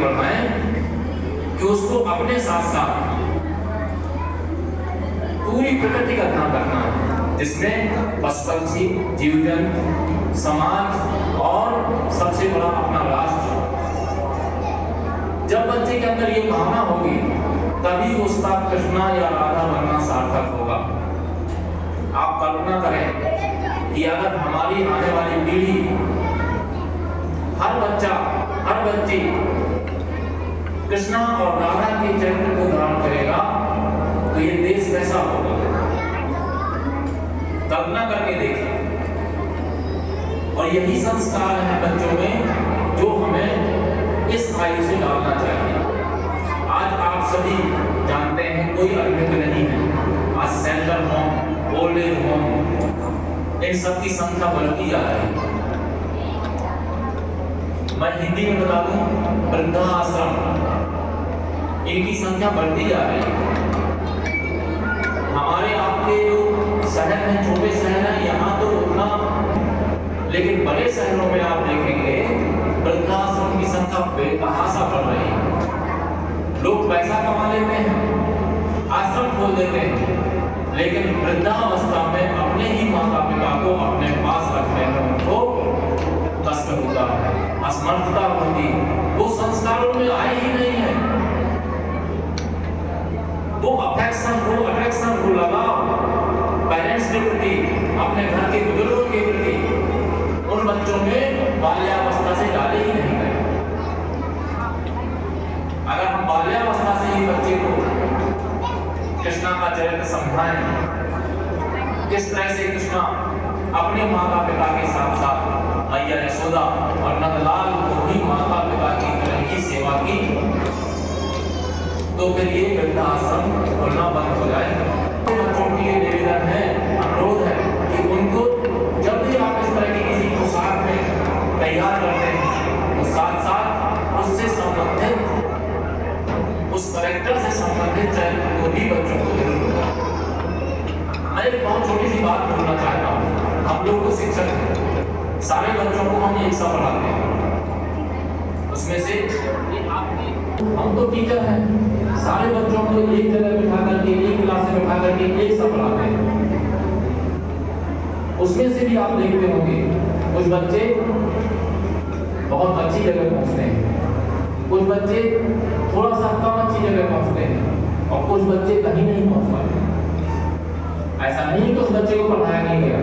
बढ़ाएं कि उसको अपने साथ साथ पूरी प्रकृति का ध्यान रखना है, जिसमें पशु पक्षी, जीव जंतु, समाज और सबसे बड़ा अपना राष्ट्र। जब बच्चे के अंदर ये भावना होगी तभी उसका कृष्णा या राधा बनना सार्थक होगा। आप कल्पना करें कि अगर हमारी आने वाली पीढ़ी, हर बच्चा, हर बच्ची कृष्णा और राधा के चरित्र को धारण करेगा तो ये देश कैसा होगा? कल्पना करके देखिए। और यही संस्कार है बच्चों में जो हमें इस आयु से डालना चाहिए। आज आप सभी जानते हैं कोई अभियुक्त नहीं है। आज central home, old age home, इन सब की संख्या बढ़ती जा रही है। मैं हिंदी में बता दूं, वृद्धाश्रम, इनकी संख्या बढ़ती जा रही है। हमारे आपके जो शहर हैं, छोटे शहर हैं, यहाँ तो उतना, लेकिन बड़े शहरों में आप देखेंगे वृद्धाश्रम की संख्या बेतहाशा बढ़ रही है। लोग पैसा कमा लेते हैं, आश्रम खोल देते हैं, लेकिन वृद्धावस्था में अपने ही माता पिता को अपने पास रखने में उनको कष्ट होता है, असमर्थता होती, वो संस्कारों में आए ही नहीं है। वो अफेक्शन, वो अट्रैक्शन, वो लगाव पेरेंट्स के प्रति, अपने घर के बुजुर्गों के प्रति उन बच्चों में बाल्यावस्था से डाले ही नहीं गए। अगर हम बाल्यावस्था से ही बच्चे को कृष्णा का चरित्र समझाएं, किस तरह से कृष्णा अपने माता पिता के साथ साथ मैया यशोदा और नंदलाल को भी माता पिता की तरह ही सेवा की, तो फिर ये वृद्धाश्रम खुलना बंद हो जाएगा। बच्चों के लिए निवेदन है, अनुरोध है कि उनको जब भी आप इस तरह की किसी पोशाक में तैयार करते हैं तो साथ साथ उससे संबंधित, उस कैरेक्टर से संबंधित चरित्र को भी बच्चों को जरूर बताएं। मैं एक बहुत छोटी सी बात बोलना चाहता हूँ। हम लोग को शिक्षक हैं, सारे बच्चों को हम एक सा पढ़ाते हैं, उसमें से हम तो टीचर हैं, सारे बच्चों को एक जगह बिठा करके, एक क्लास में बिठा करके एक सा पढ़ाते हैं। उसमें से भी आप देखते होंगे कुछ बच्चे बहुत अच्छी जगह पहुंचते हैं, कुछ बच्चे थोड़ा सा कम अच्छी जगह पहुंचते हैं और कुछ बच्चे कहीं नहीं पहुंच पाते। ऐसा नहीं कि उस बच्चे को पढ़ाया नहीं गया,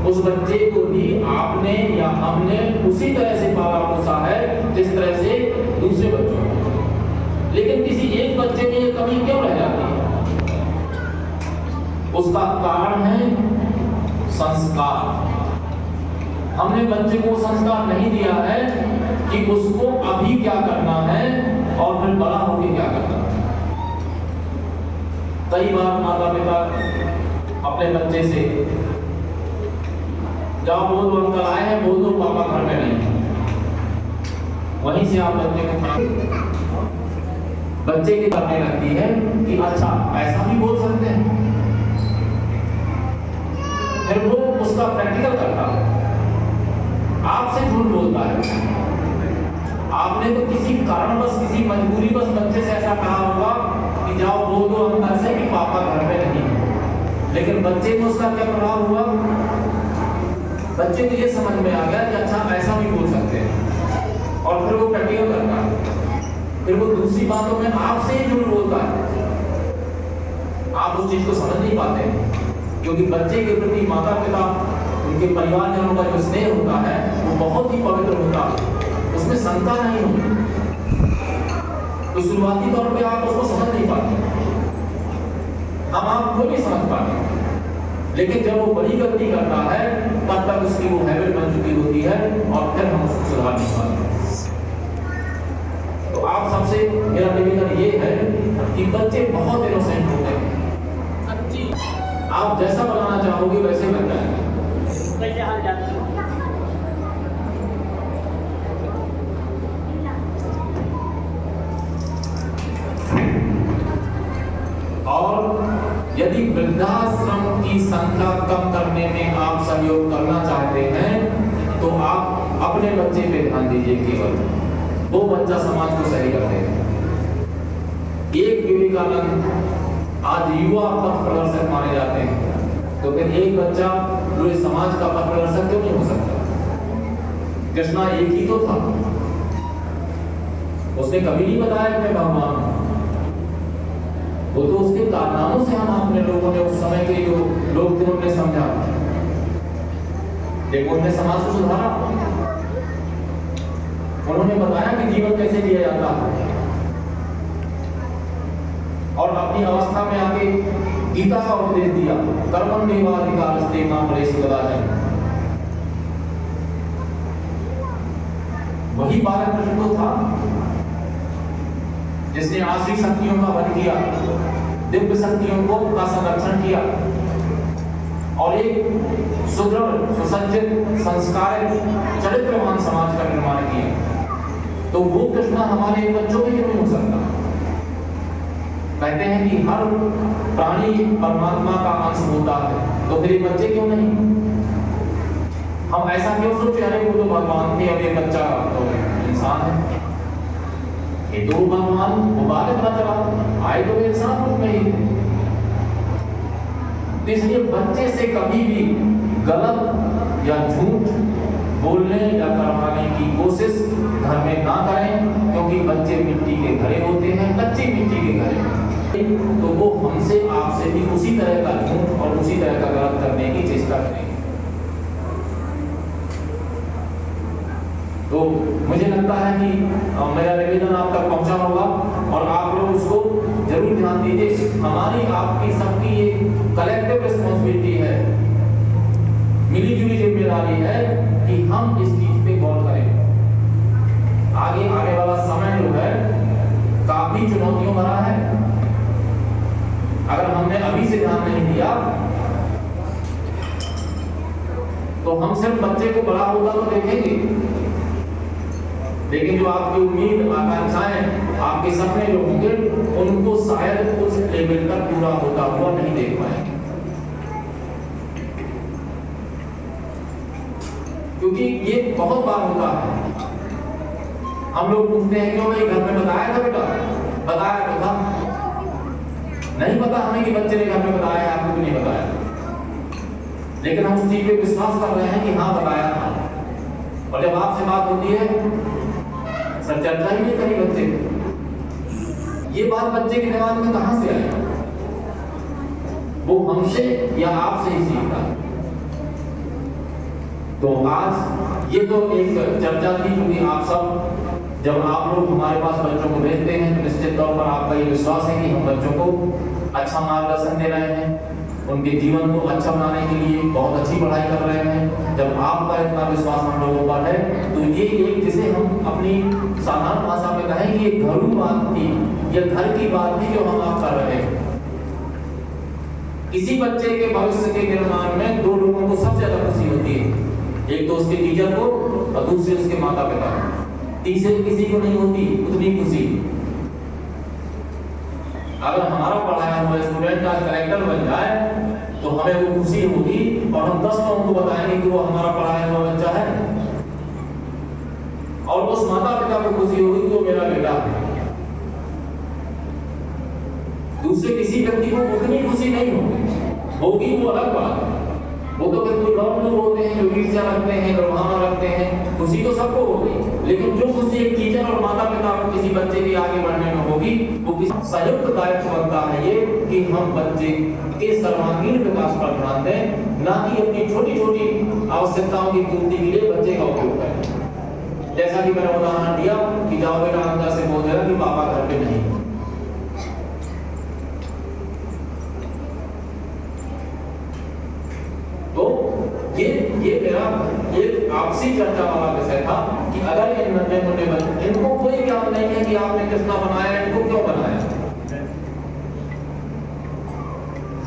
उस बच्चे को भी आपने या हमने उसी तरह से पाला पोसा है जिस तरह से दूसरे बच्चों को। लेकिन किसी एक बच्चे में ये कमी क्यों रह जाती है? उसका कारण है संस्कार। हमने बच्चे को संस्कार नहीं दिया है कि उसको अभी क्या करना है और फिर बड़ा होकर क्या करना है। कई बार माता पिता अपने बच्चे से, जाओ बोल दो अंकल आए हैं, बोल दो पापा घर में नहीं, वहीं से आप बच्चे को बच्चे की करने लगती है कि अच्छा ऐसा भी बोल सकते हैं। फिर वो उसका प्रैक्टिकल करता है, आपसे झूठ बोलता है। आपने तो किसी कारणवश, किसी मजबूरीवश बच्चे से ऐसा कहा होगा कि जाओ बोल दो अंकल से कि पापा घर में नहीं, लेकिन बच्चे को उसका क्या प्रभाव हुआ? बच्चे को ये समझ में आ गया कि अच्छा ऐसा भी बोल सकते हैं, और फिर वो प्रैक्टिकल करता है। फिर वो दूसरी बातों में आपसे ही झूठ बोलता है। आप उस चीज को समझ नहीं पाते हैं, क्योंकि बच्चे के प्रति माता पिता, उनके परिवारजनों का जो स्नेह होता है वो बहुत ही पवित्र होता है, उसमें शंका नहीं होती। तो शुरुआती तौर पे आप उसको समझ नहीं पाते, हम आपको नहीं समझ पाते, लेकिन जब वो बड़ी गलती करता है तब तक उसकी वो हैबिट बन चुकी होती है और फिर हम उसको सुधार नहीं पाते। तो आप सबसे मेरा निवेदन ये है कि बच्चे बहुत इनोसेंट होते हैं, आप जैसा बनाना चाहोगे वैसे बन जाएंगे। और यदि वृद्धाश्रम की संख्या कम करने में आप सहयोग करना चाहते हैं तो आप अपने बच्चे पे ध्यान दीजिए केवल। वो बच्चा समाज को सही कर देगा। एक विवेकानंद आज युवा पथ प्रदर्शक माने जाते हैं, तो फिर एक बच्चा जो इस समाज का पथ प्रदर्शक क्यों नहीं हो सकता? कृष्णा एक ही तो था, उसने कभी नहीं बताया अपने भगवान, वो तो उसके कारनामों से हम अपने लोगों ने उस समय के जो लोग थे उन्होंने समझा, देखो उन्होंने समाज को सुधारा, उन्होंने बताया कि जीवन कैसे जिया जाता है, और अपनी अवस्था में आके गीता का उपदेश दिया, कर्मण्येवाधिकारस्ते मा फलेषु कदाचन। वही बालक कृष्ण तो था जिसने आश्रित शक्तियों का वध किया, दिव्य शक्तियों का संरक्षण किया और एक सुदृढ़ सुसज्जित संस्कारित चरित्रवान समाज का निर्माण किया। तो वो कृष्णा हमारे बच्चों में क्यों नहीं हो सकता? कहते हैं कि हर प्राणी परमात्मा का अंश होता है, तो फिर ये बच्चे क्यों नहीं? हम ऐसा क्यों सोचे अरे वो तो भगवान थे और ये बच्चा तो इंसान है? ये तो भगवान वो बालक पता चला, आए तो इंसान रूप में ही। तो इसलिए बच्चे से कभी भी गलत या झूठ बोलने या करवाने की कोशिश घर में ना करें, क्योंकि बच्चे मिट्टी के घड़े होते हैं, कच्ची मिट्टी के घड़े, तो वो हमसे आपसे भी उसी तरह का झूठ और उसी तरह का गलत करने की चेष्टा करेंगे। तो मुझे लगता है कि मेरा निवेदन आप तक पहुंचा होगा और आप लोग उसको जरूर ध्यान दीजिए। हमारी आपकी सबकी ये कलेक्टिव रिस्पॉन्सिबिलिटी है, मिली जुली जिम्मेदारी है कि हम इस चीज पे गौर करें। आगे आने वाला समय जो है काफी चुनौतियों भरा है। अगर हमने अभी से ध्यान नहीं दिया तो हम सिर्फ बच्चे को बड़ा होगा तो देखेंगे, लेकिन जो आपकी उम्मीद, आकांक्षाएं, आपके सपने जो होंगे उनको शायद उस लेवल तक पूरा होता हुआ नहीं देख पाएंगे। क्योंकि ये बहुत बार होता है, हम लोग पूछते हैं क्यों भाई घर में बताया था बेटा? बताया तो था, नहीं पता हमें कि बच्चे ने घर में बताया है, आपको नहीं बताया, लेकिन हम उस चीज पे विश्वास कर रहे हैं कि हाँ बताया था। और जब आपसे बात होती है सर चर्चा ही नहीं करी बच्चे, ये बात बच्चे के दिमाग में कहां से आई? वो हमसे या आपसे ही सीखता। तो आज ये तो एक चर्चा थी, क्योंकि आप सब जब आप लोग हमारे पास बच्चों को भेजते हैं तो निश्चित तौर पर आपका ये विश्वास है कि हम बच्चों को अच्छा मार्गदर्शन दे रहे हैं, उनके जीवन को अच्छा बनाने के लिए बहुत अच्छी पढ़ाई कर रहे हैं। जब आपका इतना विश्वास हम लोगों पर है तो ये एक, जिसे हम अपनी साधारण भाषा में कहें कि ये घरेलू बात थी, ये घर की बात थी जो हम आप कर रहे हैं। किसी बच्चे के भविष्य के निर्माण में दो लोगों को सबसे ज्यादा खुशी होती है, एक तो उसके टीचर को और दूसरे उसके माता पिता। तीसरे किसी को नहीं होती उतनी खुशी। अगर हमारा पढ़ाया हुआ स्टूडेंट आज कलेक्टर बन जाए तो हमें वो खुशी होगी और हम 10 लोगों को बताएंगे कि वो हमारा पढ़ाया हुआ बच्चा है, और उस माता पिता को खुशी होगी कि वो मेरा बेटा है। दूसरे किसी व्यक्ति को उतनी खुशी नहीं होगी, वो अलग बात है। वो तो फिर कोई और लोग होते हैं जो ईर्ष्या रखते हैं, दुर्भावना रखते हैं, खुशी तो सबको होगी, लेकिन जो खुशी एक टीचर और माता पिता को किसी बच्चे के आगे बढ़ने में होगी, वो किसी संयुक्त दायित्व बनता है ये कि हम बच्चे के सर्वांगीण विकास पर ध्यान दें, ना कि अपनी छोटी छोटी आवश्यकताओं की पूर्ति के लिए बच्चे का उपयोग करें। जैसा कि मैंने उदाहरण दिया कि जाओ बेटा अंदर से बोल देना कि पापा घर पे नहीं। तो ये मेरा एक आपसी चर्चा वाला विषय था कि अगर इन नन्हे मुन्ने बच्चे, इनको कोई ज्ञान नहीं है कि आपने कृष्णा बनाया, इनको क्यों बनाया।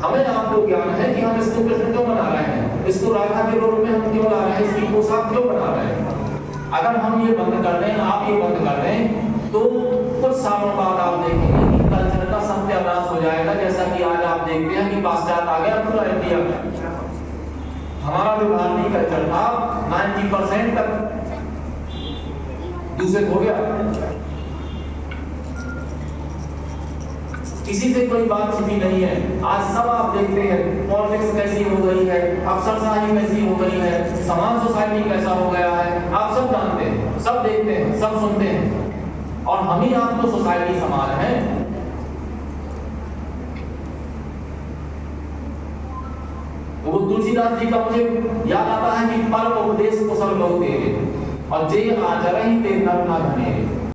हमें आपको ज्ञान है कि हम इसको कृष्ण क्यों बना रहे हैं, इसको राधा के रूप में हम क्यों ला रहे हैं, इसकी पोशाक क्यों बना रहे हैं। अगर हम ये बंद कर दें, आप ये बंद कर दें, तो कुछ सालों बाद आप देखेंगे कि कल्चर का सत्यानाश हो जाएगा। जैसा कि आज आप देखते हैं कि पाश्चात्य आ गया पूरा इंडिया में। हमारा जो भारतीय कल्चर था 90% तक दूसरे हो गया। किसी से कोई बात छिपी नहीं है। आज सब आप देखते हैं, पॉलिटिक्स कैसी हो गई है, अफसरशाही कैसी हो गई है, समाज सोसाइटी कैसा हो गया है, आप सब जानते हैं, सब देखते हैं, सब सुनते हैं, और हम ही आप तो सोसाइटी समाज हैं। वो तुलसीदास जी का मुझे याद आता है कि पर उपदेश कुशल बहु तेरे, और जे आचरण ही ते नर ना धने।